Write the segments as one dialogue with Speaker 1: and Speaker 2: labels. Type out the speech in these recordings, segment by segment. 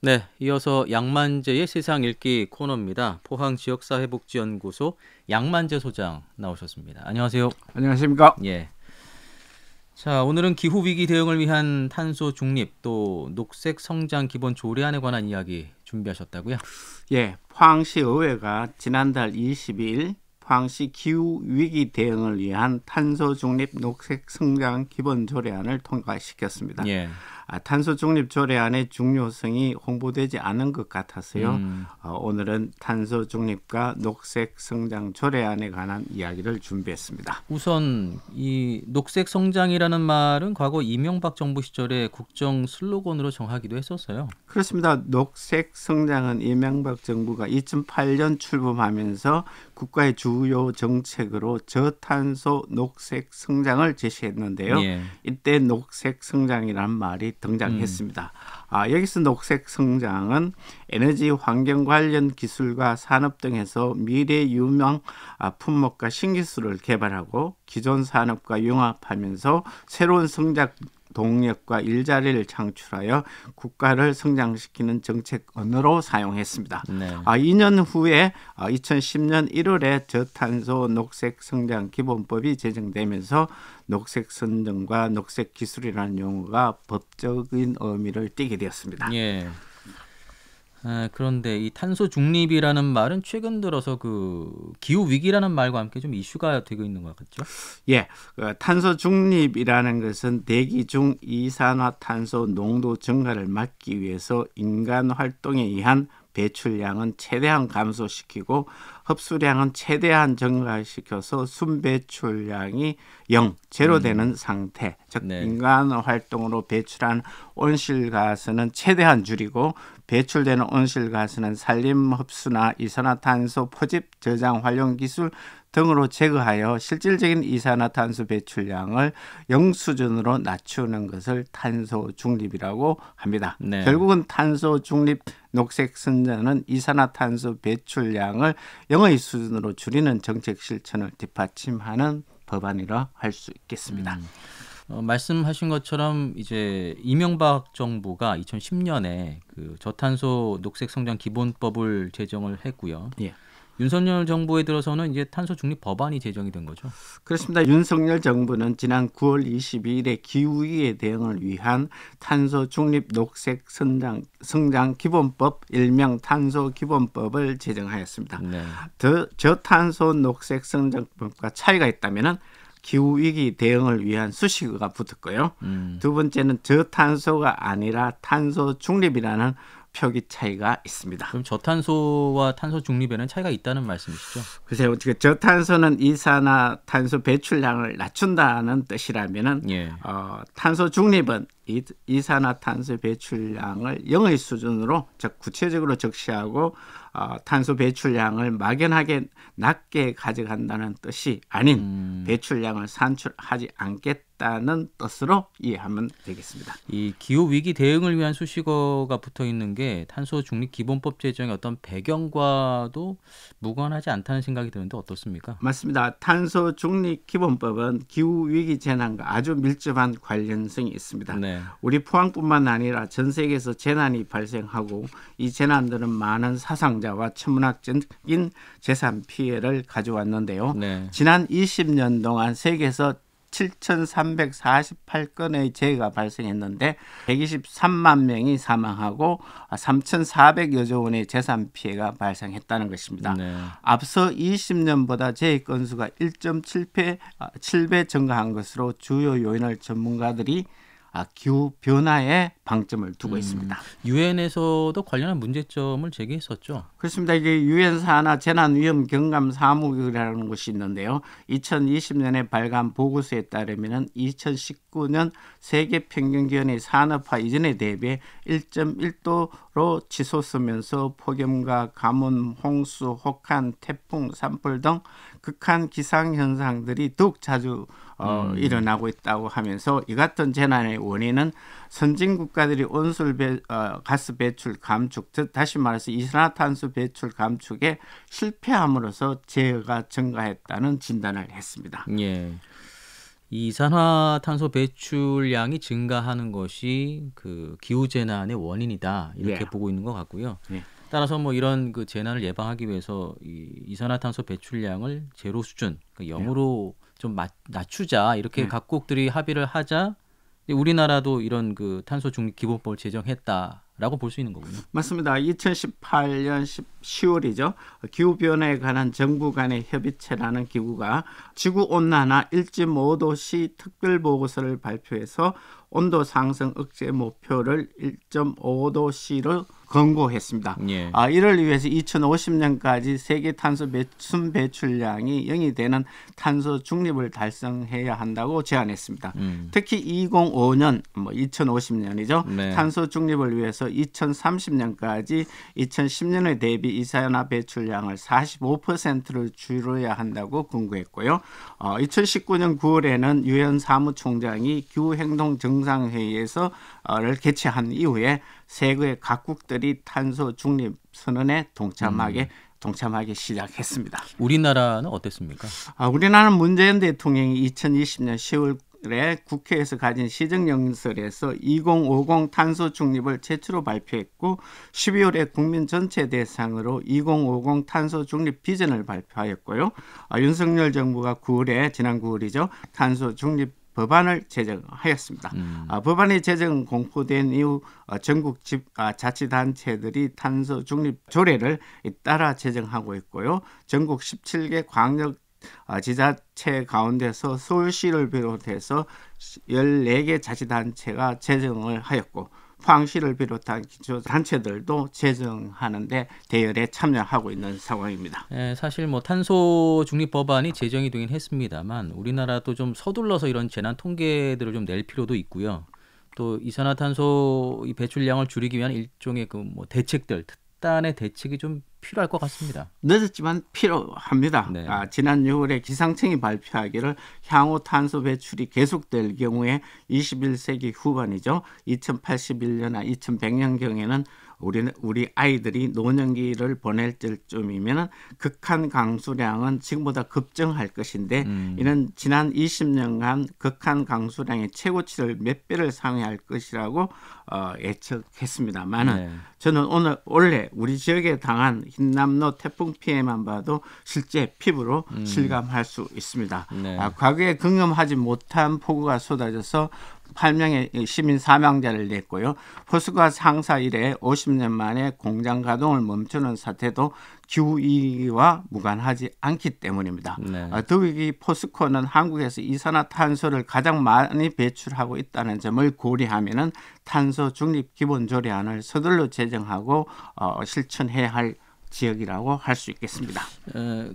Speaker 1: 네, 이어서 양만재의 세상 읽기 코너입니다. 포항지역사회복지연구소 양만재 소장 나오셨습니다. 안녕하세요.
Speaker 2: 안녕하십니까?
Speaker 1: 예. 자, 오늘은 기후 위기 대응을 위한 탄소 중립 또 녹색 성장 기본 조례안에 관한 이야기 준비하셨다고요?
Speaker 2: 예, 포항시 의회가 지난달 22일 포항시 기후 위기 대응을 위한 탄소 중립 녹색 성장 기본 조례안을 통과시켰습니다.
Speaker 1: 예.
Speaker 2: 탄소 중립 조례안의 중요성이 홍보되지 않은 것 같아서요. 오늘은 탄소 중립과 녹색 성장 조례안에 관한 이야기를 준비했습니다.
Speaker 1: 우선 이 녹색 성장이라는 말은 과거 이명박 정부 시절에 국정 슬로건으로 정하기도 했었어요.
Speaker 2: 그렇습니다. 녹색 성장은 이명박 정부가 2008년 출범하면서 국가의 주요 정책으로 저탄소 녹색 성장을 제시했는데요.
Speaker 1: 예.
Speaker 2: 이때 녹색 성장이라는 말이 등장했습니다. 여기서 녹색 성장은 에너지 환경 관련 기술과 산업 등에서 미래 유망 품목과 신기술을 개발하고 기존 산업과 융합하면서 새로운 성장 동력과 일자리를 창출하여 국가를 성장시키는 정책 언어로 사용했습니다.
Speaker 1: 네.
Speaker 2: 2년 후에 2010년 1월에 저탄소 녹색 성장 기본법이 제정되면서 녹색 선정과 녹색 기술이라는 용어가 법적인 의미를 띠게 되었습니다.
Speaker 1: 예. 그런데 이 탄소 중립이라는 말은 최근 들어서 그 기후 위기라는 말과 함께 좀 이슈가 되고 있는 것 같죠?
Speaker 2: 예, 탄소 중립이라는 것은 대기 중 이산화탄소 농도 증가를 막기 위해서 인간 활동에 의한 배출량은 최대한 감소시키고 흡수량은 최대한 증가시켜서 순배출량이 제로 되는 상태, 즉
Speaker 1: 네.
Speaker 2: 인간 활동으로 배출한 온실가스는 최대한 줄이고 배출되는 온실가스는 산림 흡수나 이산화탄소 포집 저장 활용 기술 등으로 제거하여 실질적인 이산화탄소 배출량을 0 수준으로 낮추는 것을 탄소 중립이라고 합니다.
Speaker 1: 네.
Speaker 2: 결국은 탄소 중립 녹색 선전은 이산화탄소 배출량을 0의 수준으로 줄이는 정책 실천을 뒷받침하는 법안이라 할 수 있겠습니다.
Speaker 1: 말씀하신 것처럼 이제 이명박 정부가 2010년에 그 저탄소 녹색 성장 기본법을 제정을 했고요.
Speaker 2: 예.
Speaker 1: 윤석열 정부에 들어서는 이제 탄소 중립 법안이 제정이 된 거죠.
Speaker 2: 그렇습니다. 윤석열 정부는 지난 9월 22일에 기후위기에 대응을 위한 탄소 중립 녹색 성장 기본법 일명 탄소 기본법을 제정하였습니다.
Speaker 1: 네.
Speaker 2: 저탄소 녹색 성장법과 차이가 있다면은 기후위기 대응을 위한 수식어가 붙었고요. 두 번째는 저탄소가 아니라 탄소 중립이라는 표기 차이가 있습니다.
Speaker 1: 그럼 저탄소와 탄소 중립에는 차이가 있다는 말씀이시죠?
Speaker 2: 글쎄요, 저탄소는 이산화탄소 배출량을 낮춘다는 뜻이라면은
Speaker 1: 예.
Speaker 2: 탄소 중립은 이산화탄소 배출량을 0의 수준으로 즉 구체적으로 적시하고 탄소 배출량을 막연하게 낮게 가져간다는 뜻이 아닌 배출량을 산출하지 않겠다는 뜻으로 이해하면 되겠습니다.
Speaker 1: 이 기후 위기 대응을 위한 수식어가 붙어 있는 게 탄소 중립 기본법 제정의 어떤 배경과도 무관하지 않다는 생각이 드는데 어떻습니까?
Speaker 2: 맞습니다. 탄소 중립 기본법은 기후 위기 재난과 아주 밀접한 관련성이 있습니다.
Speaker 1: 네.
Speaker 2: 우리 포항뿐만 아니라 전 세계에서 재난이 발생하고 이 재난들은 많은 사상자와 천문학적인 재산 피해를 가져왔는데요.
Speaker 1: 네.
Speaker 2: 지난 20년 동안 세계에서 7,348건의 재해가 발생했는데 123만 명이 사망하고 3,400여조 원의 재산 피해가 발생했다는 것입니다.
Speaker 1: 네.
Speaker 2: 앞서 20년보다 재해 건수가 1.7배 증가한 것으로 주요 요인을 전문가들이 기후 변화에 방점을 두고 있습니다.
Speaker 1: 유엔에서도 관련한 문제점을 제기했었죠.
Speaker 2: 그렇습니다. 이게 유엔 산하 재난 위험 경감 사무국이라는 곳이 있는데요. 2020년에 발간 보고서에 따르면 2019년 세계 평균 기온의 산업화 이전에 대비해 1.1도로 치솟으면서 폭염과 가뭄, 홍수, 혹한, 태풍, 산불 등 극한 기상 현상들이 더욱 자주 일어나고 있다고 하면서 이 같은 재난의 원인은 선진 국가들이 가스 배출 감축, 즉 다시 말해서 이산화탄소 배출 감축에 실패함으로써 재해가 증가했다는 진단을 했습니다.
Speaker 1: 예. 이 이산화탄소 배출량이 증가하는 것이 그 기후 재난의 원인이다 이렇게
Speaker 2: 예.
Speaker 1: 보고 있는 것 같고요.
Speaker 2: 예.
Speaker 1: 따라서 뭐 이런 그 재난을 예방하기 위해서 이 이산화탄소 배출량을 제로 수준, 그러니까 0으로 좀 낮추자 이렇게
Speaker 2: 예.
Speaker 1: 각국들이 합의를 하자 우리나라도 이런 그 탄소 중립 기본법을 제정했다라고 볼 수 있는 거군요.
Speaker 2: 맞습니다. 2018년 10월이죠. 기후변화에 관한 정부 간의 협의체라는 기구가 지구온난화 1.5도씨 특별보고서를 발표해서 온도 상승 억제 목표를 1.5도씨로 권고했습니다.
Speaker 1: 예.
Speaker 2: 이를 위해서 2050년까지 세계 탄소 순 배출량이 0이 되는 탄소 중립을 달성해야 한다고 제안했습니다. 특히 2005년, 2050년이죠.
Speaker 1: 네.
Speaker 2: 탄소 중립을 위해서 2030년까지 2010년에 대비 이산화 배출량을 45%를 줄여야 한다고 권고했고요. 2019년 9월에는 유엔 사무총장이 기후행동 정상회의에서 를 개최한 이후에 세계 각국들이 탄소 중립 선언에 동참하기 시작했습니다.
Speaker 1: 우리나라는 어땠습니까?
Speaker 2: 우리나라는 문재인 대통령이 2020년 10월에 국회에서 가진 시정연설에서 2050 탄소 중립을 최초로 발표했고 12월에 국민 전체 대상으로 2050 탄소 중립 비전을 발표하였고요. 윤석열 정부가 지난 9월이죠. 탄소 중립 법안을 제정하였습니다. 법안의 제정 공포된 이후 전국 자치단체들이 탄소 중립 조례를 따라 제정하고 있고요. 전국 17개 광역 지자체 가운데서 서울시를 비롯해서 14개 자치단체가 제정을 하였고 포항시를 비롯한 기초단체들도 제정하는데 대열에 참여하고 있는 상황입니다.
Speaker 1: 사실 뭐 탄소 중립 법안이 제정이 되긴 했습니다만 우리나라도 좀 서둘러서 이런 재난 통계들을 좀 낼 필요도 있고요. 또 이산화탄소 배출량을 줄이기 위한 일종의 그 뭐 대책들, 특단의 대책이 좀 필요할 것 같습니다.
Speaker 2: 늦었지만 필요합니다.
Speaker 1: 네.
Speaker 2: 지난 6월에 기상청이 발표하기를 향후 탄소 배출이 계속될 경우에 21세기 후반이죠. 2081년이나 2100년경에는 우리 아이들이 노년기를 보낼 때쯤이면 극한 강수량은 지금보다 급증할 것인데 이는 지난 20년간 극한 강수량의 최고치를 몇 배를 상회할 것이라고 예측했습니다만은
Speaker 1: 네.
Speaker 2: 저는 올해 우리 지역에 당한 흰남노 태풍 피해만 봐도 실제 피부로 실감할 수 있습니다.
Speaker 1: 네.
Speaker 2: 과거에 경험하지 못한 폭우가 쏟아져서 8명의 시민 사망자를 냈고요. 포스코 상사 이래 50년 만에 공장 가동을 멈추는 사태도 기후위기와 무관하지 않기 때문입니다.
Speaker 1: 네.
Speaker 2: 더욱이 포스코는 한국에서 이산화탄소를 가장 많이 배출하고 있다는 점을 고려하면 탄소 중립 기본 조례안을 서둘러 제정하고 실천해야 할 지역이라고 할 수 있겠습니다.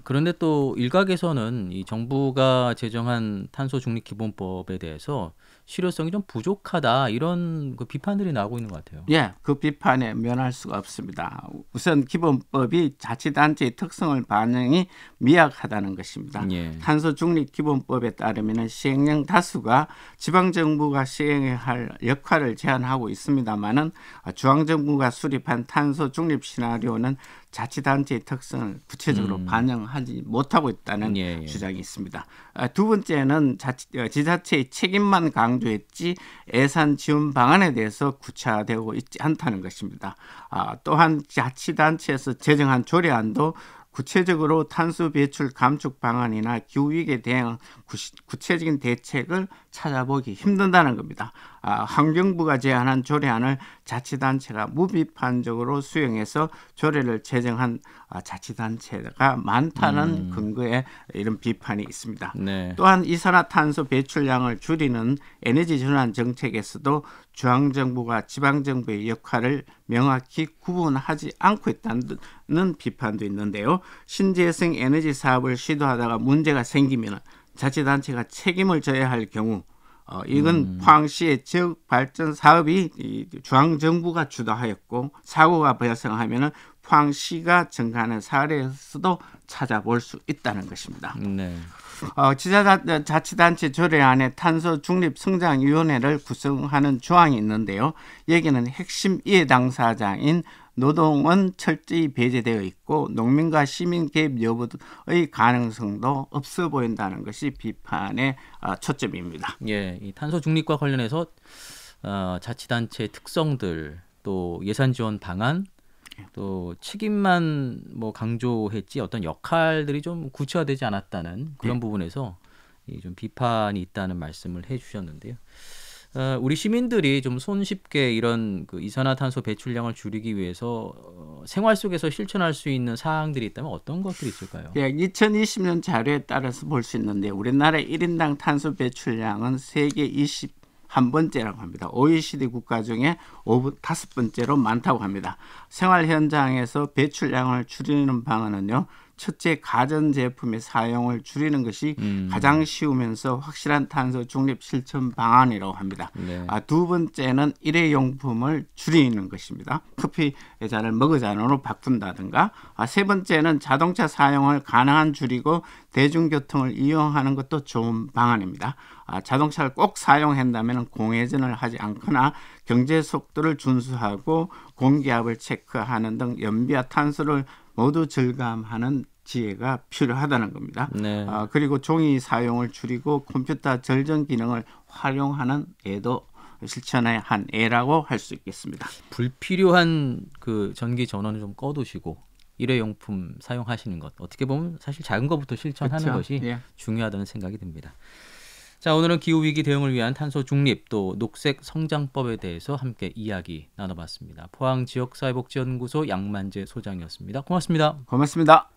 Speaker 1: 그런데 또 일각에서는 이 정부가 제정한 탄소 중립 기본법에 대해서 실효성이 좀 부족하다 이런 그 비판들이 나오고 있는 것 같아요.
Speaker 2: 예, 그 비판에 면할 수가 없습니다. 우선 기본법이 자치단체의 특성을 반영이 미약하다는 것입니다.
Speaker 1: 예.
Speaker 2: 탄소 중립 기본법에 따르면 시행령 다수가 지방정부가 시행해야 할 역할을 제한하고 있습니다만은 중앙정부가 수립한 탄소 중립 시나리오는 자치단체의 특성을 구체적으로 반영하지 못하고 있다는 주장이 있습니다. 두 번째는 지자체의 책임만 강조했지 예산 지원 방안에 대해서 구체화되고 있지 않다는 것입니다. 또한 자치단체에서 제정한 조례안도 구체적으로 탄소 배출 감축 방안이나 기후위기에 대한 구체적인 대책을 찾아보기 힘든다는 겁니다. 환경부가 제안한 조례안을 자치단체가 무비판적으로 수용해서 조례를 제정한 자치단체가 많다는 근거에 이런 비판이 있습니다.
Speaker 1: 네. 또한
Speaker 2: 또한 이산화탄소 배출량을 줄이는 에너지 전환 정책에서도 중앙정부가 지방정부의 역할을 명확히 구분하지 않고 있다는 비판도 있는데요. 신재생 에너지 사업을 시도하다가 문제가 생기면 자치단체가 책임을 져야 할 경우 이건 포항시의 지역 발전 사업이 중앙정부가 주도하였고 사고가 발생하면 포항시가 증가하는 사례에서도 찾아볼 수 있다는 것입니다.
Speaker 1: 네.
Speaker 2: 자치단체 조례안에 탄소 중립 성장위원회를 구성하는 조항이 있는데요. 여기는 핵심 이해 당사자인 노동은 철저히 배제되어 있고 농민과 시민 개입 여부의 가능성도 없어 보인다는 것이 비판의 초점입니다.
Speaker 1: 예, 이 탄소 중립과 관련해서 자치단체의 특성들, 또 예산 지원 방안, 또 책임만 뭐 강조했지 어떤 역할들이 좀 구체화되지 않았다는 그런 부분에서 좀 비판이 있다는 말씀을 해주셨는데요. 우리 시민들이 좀 손쉽게 이런 그 이산화탄소 배출량을 줄이기 위해서 생활 속에서 실천할 수 있는 사항들이 있다면 어떤 것들이 있을까요?
Speaker 2: 2020년 자료에 따라서 볼 수 있는데 우리나라의 1인당 탄소 배출량은 세계 21번째라고 합니다. OECD 국가 중에 5번째로 많다고 합니다. 생활 현장에서 배출량을 줄이는 방안은요. 첫째, 가전제품의 사용을 줄이는 것이 가장 쉬우면서 확실한 탄소 중립 실천 방안이라고 합니다.
Speaker 1: 네.
Speaker 2: 두 번째는 일회용품을 줄이는 것입니다. 커피 잔을 머그잔으로 바꾼다든가. 세 번째는 자동차 사용을 가능한 줄이고 대중교통을 이용하는 것도 좋은 방안입니다. 자동차를 꼭 사용한다면 공회전을 하지 않거나 경제 속도를 준수하고 공기압을 체크하는 등 연비와 탄소를 모두 절감하는 지혜가 필요하다는 겁니다.
Speaker 1: 네.
Speaker 2: 그리고 종이 사용을 줄이고 컴퓨터 절전 기능을 활용하는 애도 실천의 한 애라고 할 수 있겠습니다.
Speaker 1: 불필요한 그 전기 전원을 좀 꺼두시고 일회용품 사용하시는 것, 어떻게 보면 사실 작은 것부터 실천하는
Speaker 2: 그렇죠.
Speaker 1: 것이
Speaker 2: 예.
Speaker 1: 중요하다는 생각이 듭니다. 자, 오늘은 기후위기 대응을 위한 탄소 중립 또 녹색 성장법에 대해서 함께 이야기 나눠봤습니다. 포항지역사회복지연구소 양만재 소장이었습니다. 고맙습니다.
Speaker 2: 고맙습니다.